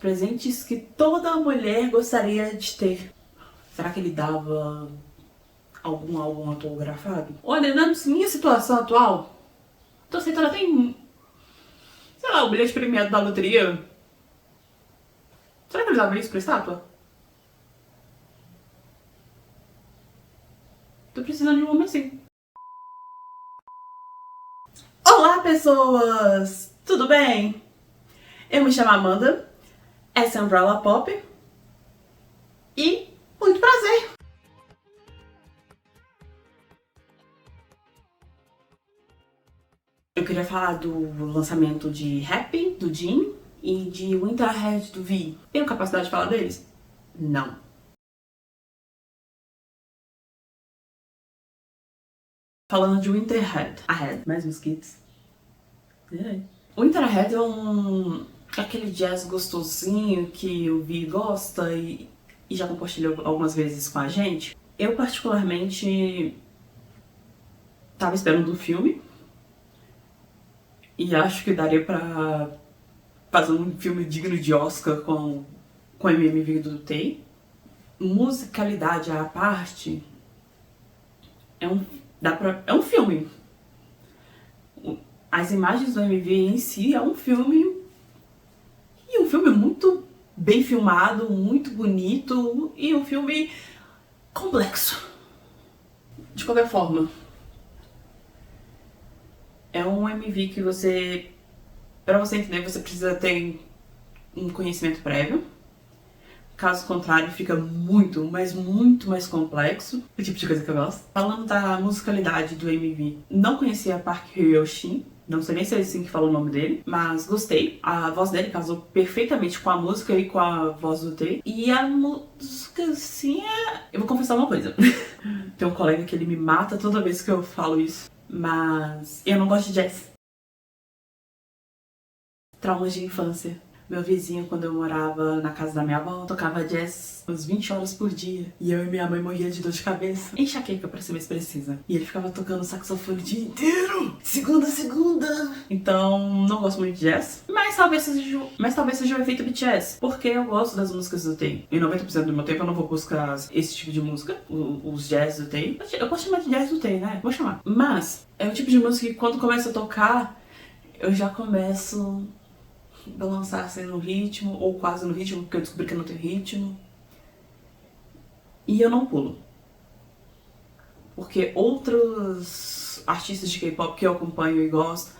Presentes que toda mulher gostaria de ter. Será que ele dava algum álbum autografado? Olha, na minha situação atual, tô aceitando até, sei lá, o bilhete premiado da loteria. Será que eles davam isso pra estátua? Tô precisando de um homem assim. Olá, pessoas! Tudo bem? Eu me chamo Amanda, essa é Umbrella Pop e muito prazer! Eu queria falar do lançamento de Happy, do Jin, e de Winterhead, do V. Tenho capacidade de falar deles? Não. Falando de Winterhead, Ahead, mais mosquitos. Winterhead é aquele jazz gostosinho que o Vi gosta e já compartilhou algumas vezes com a gente. Eu particularmente tava esperando um filme e acho que daria pra fazer um filme digno de Oscar com a MMV do Tay. Musicalidade à parte, é um filme. As imagens do MV em si é um filme, e um filme muito bem filmado, muito bonito, e um filme complexo. De qualquer forma, é um MV que pra você entender, você precisa ter um conhecimento prévio. Caso contrário, fica muito, mas muito mais complexo. O tipo de coisa que eu gosto. Falando da musicalidade do MV, não conhecia Park Hyo-shin. Não sei nem se é assim que fala o nome dele, mas gostei. A voz dele casou perfeitamente com a música e com a voz do T. E a música, assim, Eu vou confessar uma coisa. Tem um colega que ele me mata toda vez que eu falo isso. Mas eu não gosto de jazz. Traumas de infância. Meu vizinho, quando eu morava na casa da minha avó, tocava jazz uns 20 horas por dia. E eu e minha mãe morria de dor de cabeça. Enxaqueca, pra ser mais precisa. E ele ficava tocando saxofone o dia inteiro. Segunda a segunda. Então, não gosto muito de jazz. Mas talvez seja o efeito BTS. Porque eu gosto das músicas do Tay. Em 90% do meu tempo eu não vou buscar esse tipo de música. Os jazz do Tay. Eu posso chamar de jazz do Tay, né? Vou chamar. Mas, é o tipo de música que quando começa a tocar, eu já começo balançar assim no ritmo, ou quase no ritmo, porque eu descobri que eu não tenho ritmo. E eu não pulo. Porque outros artistas de K-pop que eu acompanho e gosto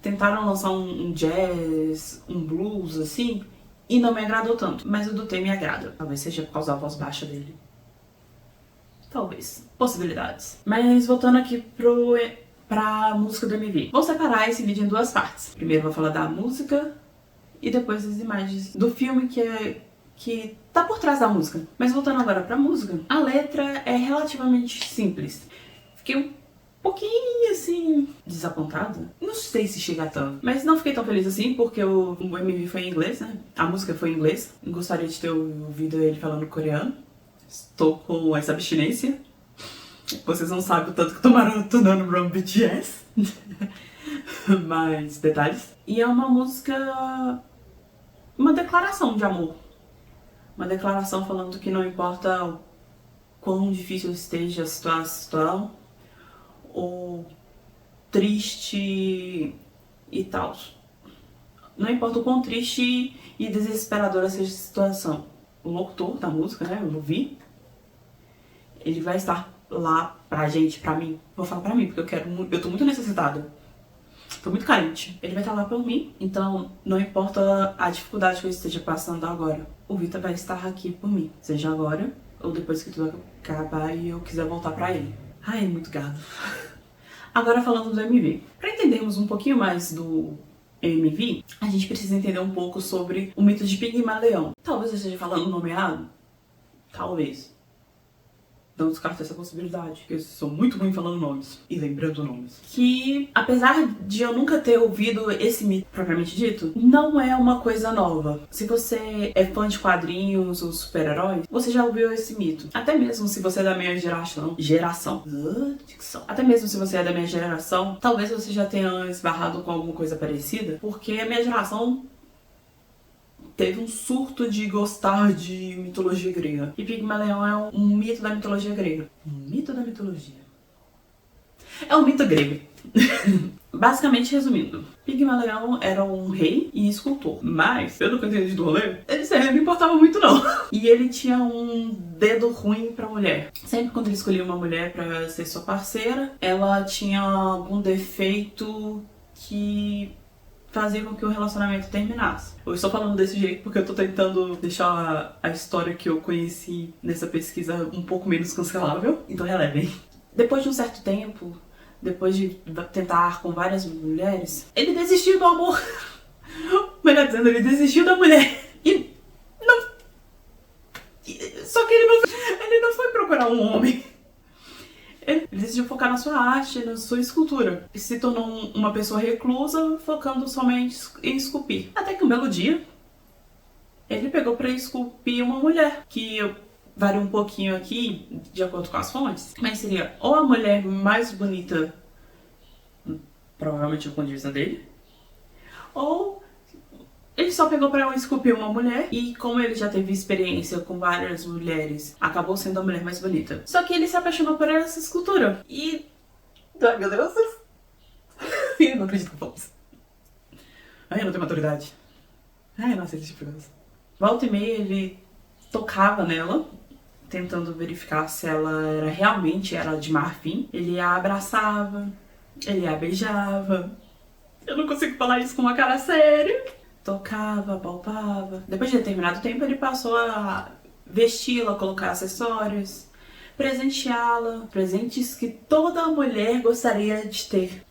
tentaram lançar um jazz, um blues, assim, e não me agradou tanto. Mas o do Tay me agrada. Talvez seja por causa da voz baixa dele. Talvez. Possibilidades. Mas voltando aqui pra música do MV. Vou separar esse vídeo em duas partes. Primeiro vou falar da música e depois as imagens do filme que tá por trás da música. Mas voltando agora pra música, a letra é relativamente simples. Fiquei um pouquinho, assim, desapontada. Não sei se chega tanto, mas não fiquei tão feliz assim, porque o MV foi em inglês, né? A música foi em inglês. Gostaria de ter ouvido ele falando coreano. Estou com essa abstinência. Vocês não sabem o tanto que eu tô maratonando Run BTS. Mas, detalhes. E é uma música... uma declaração de amor. Uma declaração falando que não importa o quão difícil esteja a situação, ou triste e tal. Não importa o quão triste e desesperadora seja a situação. O locutor da música, né, o Vi, ele vai estar lá pra gente, pra mim. Vou falar pra mim, porque eu tô muito necessitada. Tô muito carente. Ele vai estar lá por mim, então não importa a dificuldade que eu esteja passando agora. O Vitor vai estar aqui por mim, seja agora ou depois que tudo acabar e eu quiser voltar pra ele. Ai, é muito gado. Agora falando do MV. Pra entendermos um pouquinho mais do MV, a gente precisa entender um pouco sobre o mito de Pigmalion. Talvez eu esteja falando o nome errado. Talvez. Não descarto essa possibilidade, porque eu sou muito ruim falando nomes e lembrando nomes. Que, apesar de eu nunca ter ouvido esse mito propriamente dito, não é uma coisa nova. Se você é fã de quadrinhos ou super-heróis, você já ouviu esse mito. Até mesmo se você é da minha geração. Até mesmo se você é da minha geração, talvez você já tenha esbarrado com alguma coisa parecida, porque a minha geração teve um surto de gostar de mitologia grega. E Pigmalion é um mito da mitologia grega. Um mito da mitologia. É um mito grego. Basicamente, resumindo, Pigmalion era um rei e escultor. Mas, pelo que eu entendi do rolê, ele não importava muito não. E ele tinha um dedo ruim pra mulher. Sempre quando ele escolhia uma mulher pra ser sua parceira, ela tinha algum defeito que fazia com que o relacionamento terminasse. Eu estou falando desse jeito porque eu tô tentando deixar a história que eu conheci nessa pesquisa um pouco menos cancelável. Então relevem. Depois de um certo tempo, depois de tentar com várias mulheres, ele desistiu do amor. Melhor dizendo, ele desistiu da mulher. E não... Só que ele não foi procurar um homem. Ele decidiu focar na sua arte, na sua escultura. E se tornou uma pessoa reclusa, focando somente em esculpir. Até que um belo dia, ele pegou pra esculpir uma mulher. Que varia um pouquinho aqui, de acordo com as fontes. Mas seria ou a mulher mais bonita, provavelmente do ponto de vista dele, ou ele só pegou pra esculpir uma mulher e, como ele já teve experiência com várias mulheres, acabou sendo a mulher mais bonita. Só que ele se apaixonou por essa escultura. E... ai, meu Deus. Eu não acredito que eu falo isso. Ai, eu não tenho maturidade. Ai, nossa, esse tipo de coisa. Volta e meia ele tocava nela, tentando verificar se ela realmente era de marfim. Ele a abraçava, ele a beijava. Eu não consigo falar isso com uma cara séria. Tocava, palpava. Depois de determinado tempo, ele passou a vesti-la, colocar acessórios, presenteá-la. Presentes que toda mulher gostaria de ter.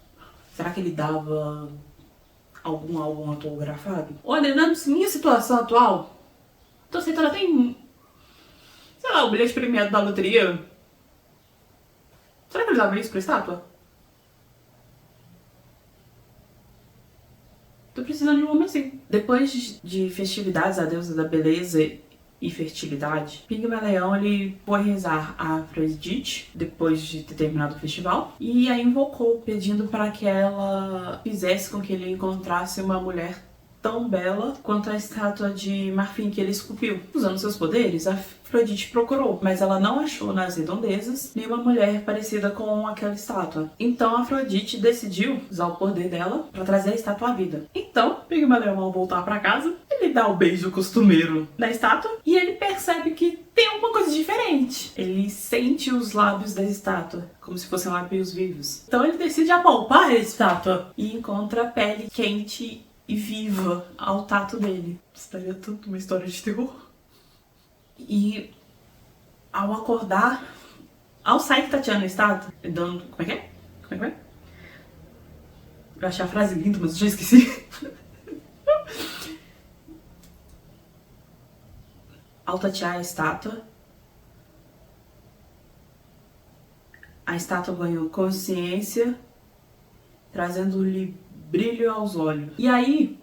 Será que ele dava algum álbum autografado? Olha, na minha situação atual, tô aceitando até em... sei lá, o bilhete premiado da loteria. Será que ele dava isso pra estátua? Tô precisando de um homem assim. Depois de festividades à deusa da beleza e fertilidade, Pigmalion ele foi rezar a Afrodite depois de ter terminado o festival e a invocou, pedindo para que ela fizesse com que ele encontrasse uma mulher tão bela quanto a estátua de marfim que ele esculpiu. Usando seus poderes, a Afrodite procurou, mas ela não achou nas redondezas nenhuma mulher parecida com aquela estátua. Então a Afrodite decidiu usar o poder dela para trazer a estátua à vida. Então, Pigmalion, ao voltar para casa, ele dá o beijo costumeiro na estátua e ele percebe que tem alguma coisa diferente. Ele sente os lábios da estátua, como se fossem lábios vivos. Então ele decide apalpar a estátua e encontra a pele quente e viva ao tato dele. Estaria tanto uma história de terror. E ao acordar, ao sair que tateando a estátua, dando... como é que é? Como é que é? Eu achei a frase linda, mas eu já esqueci. Ao tatear a estátua ganhou consciência, trazendo-lhe brilho aos olhos. E aí,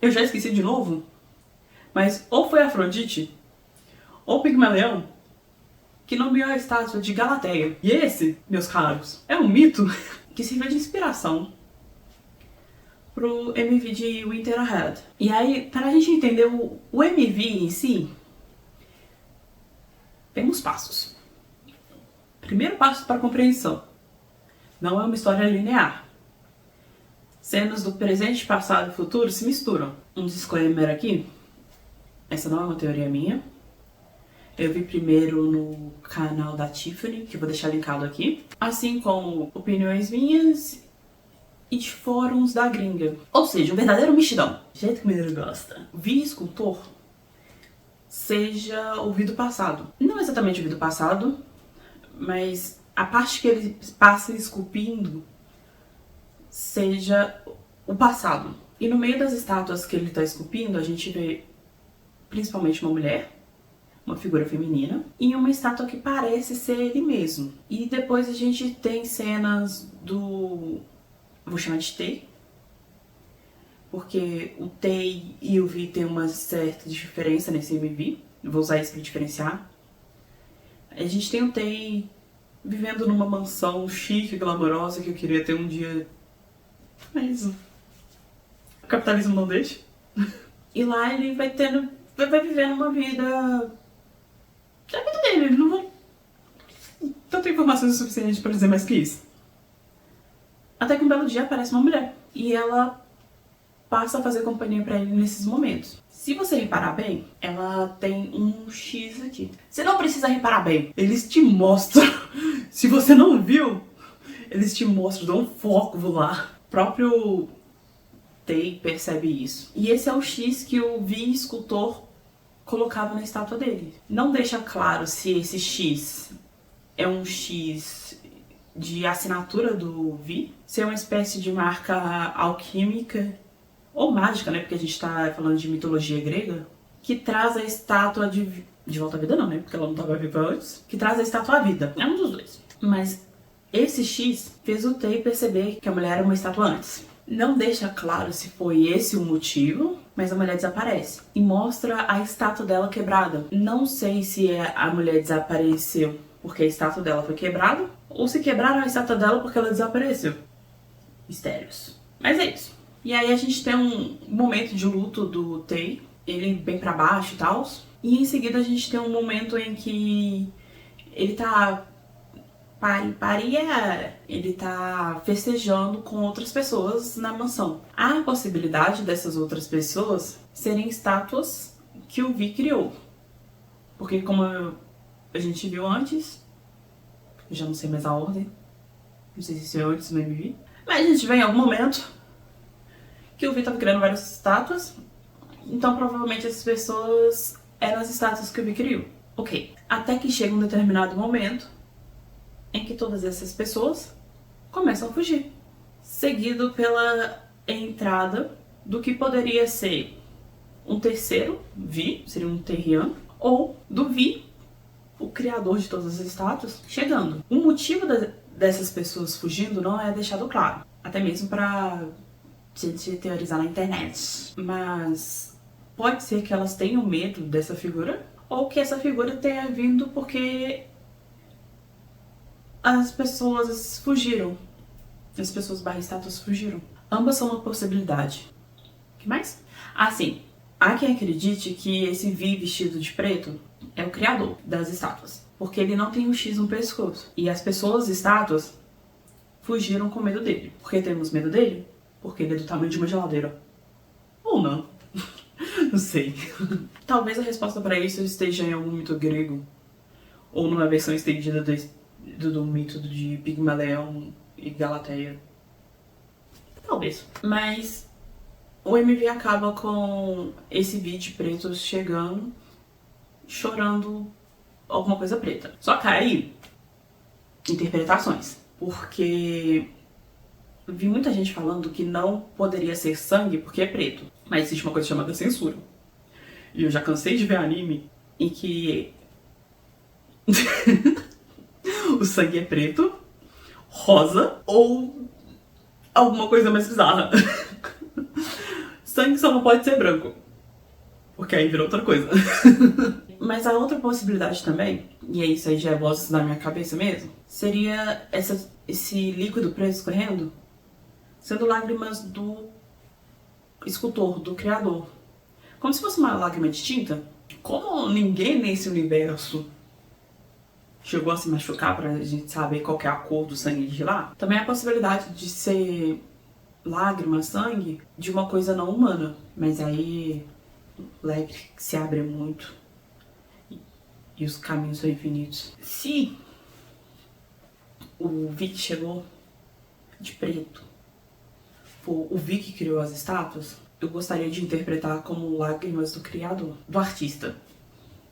eu já esqueci de novo, mas ou foi Afrodite, ou Pigmalion, que nomeou a estátua de Galateia. E esse, meus caros, é um mito que serviu de inspiração pro MV de Winter Ahead. E aí, para a gente entender o MV em si, temos passos. Primeiro passo para a compreensão. Não é uma história linear. Cenas do presente, passado e futuro se misturam. Um disclaimer aqui. Essa não é uma teoria minha. Eu vi primeiro no canal da Tiffany, que eu vou deixar linkado aqui. Assim como opiniões minhas e de fóruns da gringa. Ou seja, um verdadeiro mexidão. Do jeito que o mineiro gosta. Vi escultor seja o vídeo passado. Não exatamente o vídeo passado, mas a parte que ele passa esculpindo seja o passado. E no meio das estátuas que ele está esculpindo, a gente vê principalmente uma mulher, uma figura feminina, e uma estátua que parece ser ele mesmo. E depois a gente tem cenas do... vou chamar de Tei, porque o Tei e o Vi tem uma certa diferença nesse MV, vou usar isso para diferenciar. A gente tem o Tei vivendo numa mansão chique, glamourosa, que eu queria ter um dia, mas o capitalismo não deixa. E lá ele vai vivendo uma vida... a vida dele, não vou... tanta informação suficiente pra dizer mais que isso. Até que um belo dia aparece uma mulher. E ela passa a fazer companhia pra ele nesses momentos. Se você reparar bem, ela tem um X aqui. Você não precisa reparar bem. Eles te mostram. Se você não viu, eles te mostram, dão um foco lá. O próprio Tay percebe isso. E esse é o X que o Vi escultor colocava na estátua dele. Não deixa claro se esse X é um X de assinatura do Vi, se é uma espécie de marca alquímica ou mágica, né? Porque a gente tá falando de mitologia grega, que traz a estátua de volta à vida não, né? Porque ela não estava viva antes. Que traz a estátua à vida. É um dos dois. Mas esse X fez o Tay perceber que a mulher era uma estátua antes. Não deixa claro se foi esse o motivo, mas a mulher desaparece. E mostra a estátua dela quebrada. Não sei se a mulher desapareceu porque a estátua dela foi quebrada, ou se quebraram a estátua dela porque ela desapareceu. Mistérios. Mas é isso. E aí a gente tem um momento de luto do Tay, ele bem pra baixo e tal. E em seguida a gente tem um momento em que ele tá... ele tá festejando com outras pessoas na mansão. Há a possibilidade dessas outras pessoas serem estátuas que o Vi criou. Porque como a gente viu antes, eu já não sei mais a ordem, não sei se isso é antes do MV, mas a gente vê em algum momento que o Vi tava criando várias estátuas, então provavelmente essas pessoas eram as estátuas que o Vi criou. Ok, até que chega um determinado momento em que todas essas pessoas começam a fugir, seguido pela entrada do que poderia ser um terceiro Vi, seria um Terrian, ou do Vi, o criador de todas as estátuas, chegando. O motivo dessas pessoas fugindo não é deixado claro, até mesmo pra gente teorizar na internet. Mas pode ser que elas tenham medo dessa figura, ou que essa figura tenha vindo porque as pessoas fugiram. As pessoas barra estátuas fugiram. Ambas são uma possibilidade. O que mais? Ah, sim. Há quem acredite que esse Vi vestido de preto é o criador das estátuas, porque ele não tem um X no pescoço. E as pessoas estátuas fugiram com medo dele. Por que temos medo dele? Porque ele é do tamanho de uma geladeira. Ou não. Não sei. Talvez a resposta para isso esteja em algum mito grego, ou numa versão estendida do mito de Pigmalion e Galateia. Talvez. Mas o MV acaba com esse Vi de preto chegando, chorando alguma coisa preta. Só que aí, interpretações. Porque vi muita gente falando que não poderia ser sangue porque é preto. Mas existe uma coisa chamada censura. E eu já cansei de ver anime em que o sangue é preto, rosa ou alguma coisa mais bizarra. Sangue só não pode ser branco, porque aí vira outra coisa. Mas a outra possibilidade também, e isso aí já é voz da minha cabeça mesmo, seria esse líquido preto escorrendo sendo lágrimas do escultor, do criador. Como se fosse uma lágrima de tinta. Como ninguém nesse universo chegou a se machucar pra gente saber qual que é a cor do sangue de lá, também há a possibilidade de ser lágrima, sangue, de uma coisa não humana. Mas aí o leque se abre muito e os caminhos são infinitos. Se o Vi que chegou de preto for o Vi que criou as estátuas, eu gostaria de interpretar como lágrimas do criador, do artista.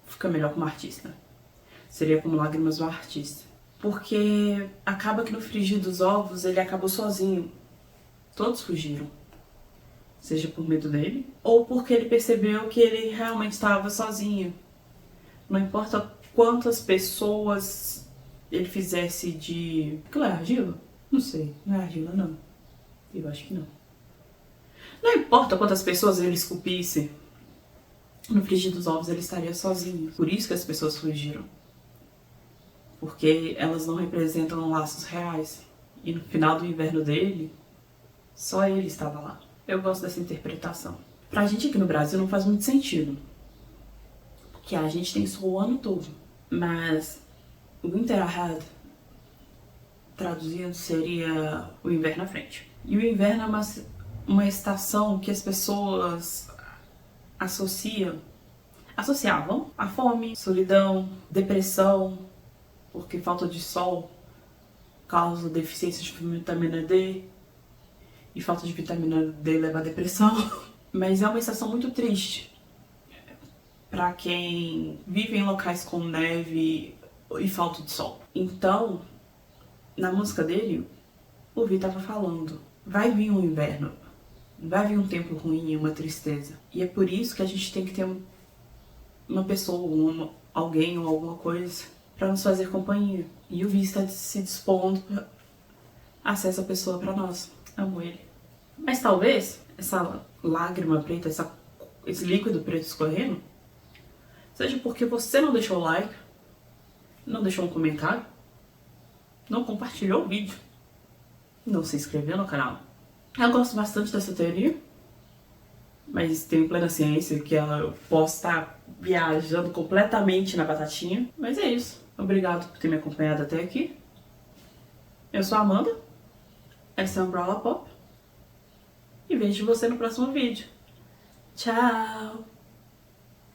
Fica melhor como artista. Seria como lágrimas do artista. Porque acaba que no frigir dos ovos ele acabou sozinho. Todos fugiram. Seja por medo dele, ou porque ele percebeu que ele realmente estava sozinho. Não importa quantas pessoas ele fizesse de... Aquilo é argila? Não sei, não é argila não. Eu acho que não. Não importa quantas pessoas ele esculpisse, no frigir dos ovos ele estaria sozinho. Por isso que as pessoas fugiram. Porque elas não representam laços reais. E no final do inverno dele, só ele estava lá. Eu gosto dessa interpretação. Pra gente aqui no Brasil não faz muito sentido, porque a gente tem sol o ano todo. Mas Winter Ahead, traduzindo, seria o inverno à frente. E o inverno é uma estação que as pessoas associavam a fome, solidão, depressão, porque falta de sol causa deficiência de vitamina D, e falta de vitamina D leva à depressão. Mas é uma estação muito triste para quem vive em locais com neve e falta de sol. Então, na música dele, o Vi tava falando: vai vir um inverno, vai vir um tempo ruim, uma tristeza. E é por isso que a gente tem que ter uma pessoa, alguém ou alguma coisa para nos fazer companhia. E o Vi está se dispondo a ser essa pessoa para nós. Amo ele. Mas talvez essa lágrima preta, esse líquido preto escorrendo, seja porque você não deixou o like, não deixou um comentário, não compartilhou o vídeo, não se inscreveu no canal. Eu gosto bastante dessa teoria, mas tenho plena ciência que ela possa estar viajando completamente na batatinha. Mas é isso. Obrigado por ter me acompanhado até aqui. Eu sou a Amanda, essa é a Umbrella Pop, e vejo você no próximo vídeo. Tchau!